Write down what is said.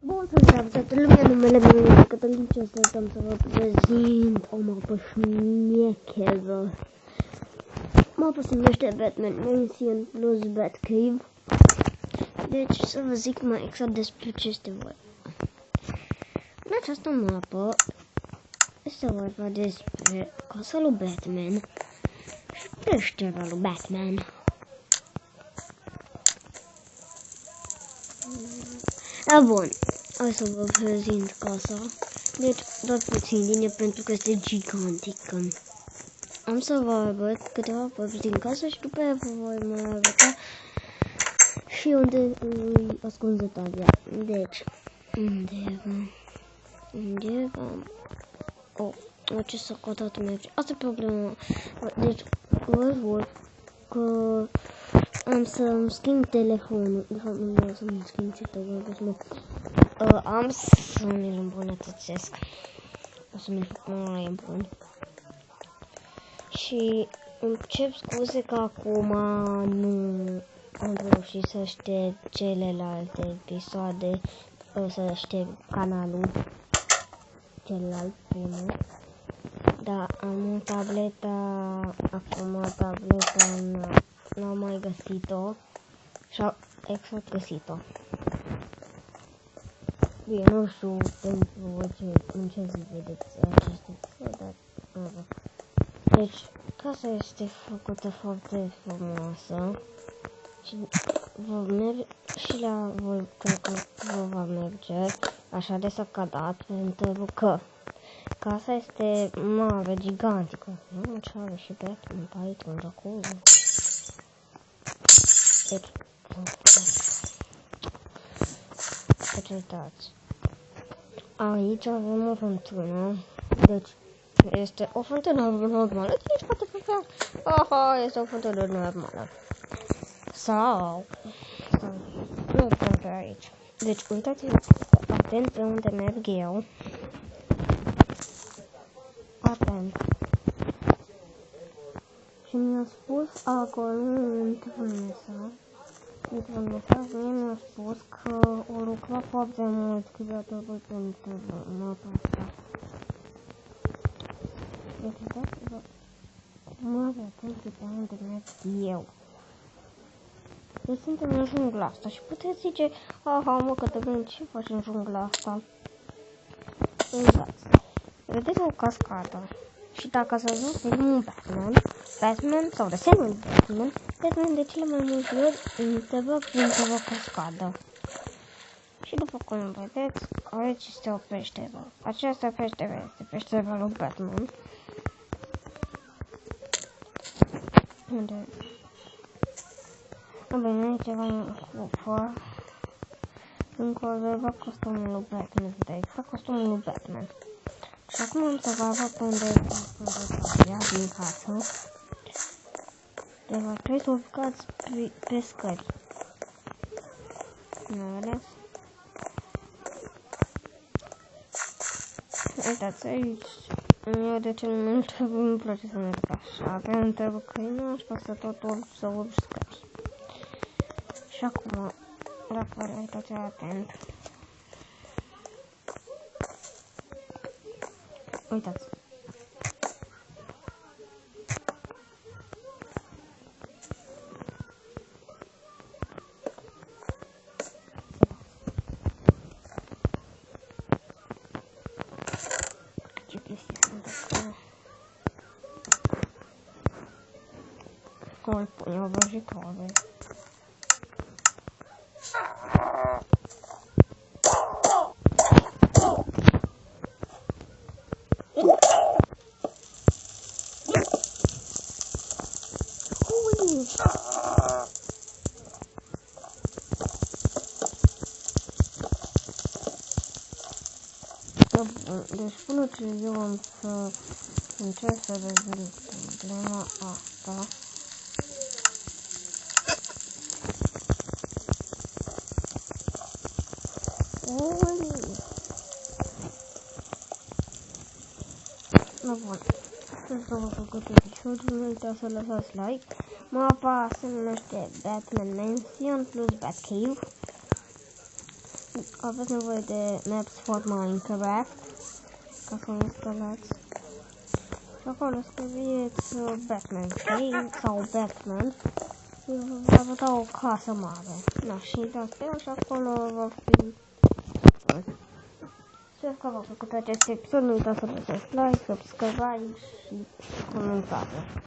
Bun, salutare toată lumea, numele meu este Cătălin și astăzi să vă prezint o mapă șmecheră. Mapa se numește Batman Mansion plus Batcave. Deci să vă zic mai exact despre ce este vorba. În această mapă este vorba despre casa lui Batman și peștera lui Batman. Bun, hai să vă prezint casa. Deci, doar puțin din ea pentru că este gigantică. Am să vă arăt câteva părți din casă și după aia vă voi mai arăta și unde îi ascunde Talia. Deci, unde eram? Ce s-a cotat merge. Asta e problema. Deci, vă văd că am să-mi schimb telefonul. De fapt, nu vreau să-mi schimb ce telefonul. Am să mi-l îmbunătățesc. O să mi-l fac mai bun. Și îmi cer scuze că acum nu am reușit să șterg celelalte episoade. Să șterg canalul celălalt primul. Da, am tableta, acum tableta n-am mai găsit-o și exact găsit-o. Bine, nu știu pentru în ce zi vedeți aceste episod, dar deci, casa este făcută foarte frumoasă și și la voi cred că vă va merge așa de săcădat pentru că casa este mare, gigantică. Nu, ce are și Batman pe aici, un jacuzzi. Deci, uitați. Aici avem o fântână. Deci, este o fântână normală. Deci, poate fi aha, este o fântână normală. Sau nu pe aici. Deci, uitați-vă atent pe unde merg eu. Atent. Și mi-a spus acolo într-un mesaj, mie mi-a spus că o lucra foarte mult creatorul pentru mapa asta. Deci uitați-vă mare atenție pe unde merg eu. Deci suntem în jungla asta și puteți zice, aha mă Cătălin, ce faci în jungla asta? Uitați, vedeți o cascadă și dacă să vă filmul Batman sau desenul Batman de cele mai multe ori te bag dintr-o cascadă. Și după cum vedeți, aici este o peșteră. Această peșteră este peștera lui Batman. Unde? Bine, aici avem o cufă. Încă avea costumul lui Batman, de exact costumul lui Batman. Și acum am să vă arăt unde Talia din casă. Deci trebuie să urcați pe scări. Nu vedeți? Uitați aici. Eu de cel mai mult îmi place să merg așa, pentru că nu aș pasă totul să urc scări. Și acum, dacă vă uitați atent. Uitați. Ce chestii sunt astea? Cum îl pun eu vrăjitoare? Deci până ce eu am să încerc să rezolv problema asta. Bun, sper că v-a făcut episodul, nu uitați să lăsați like. Mapa se numește Batman Mansion plus Batcave. aveți nevoie de Maps for Minecraft ca să o instalați. Și acolo scrieți Batman Game sau Batman. Va da o casă mare. Da, și dați pe el și acolo va fi. Sper că v-a plăcut acest episod. Nu uitați să dați like, subscribe și comentare.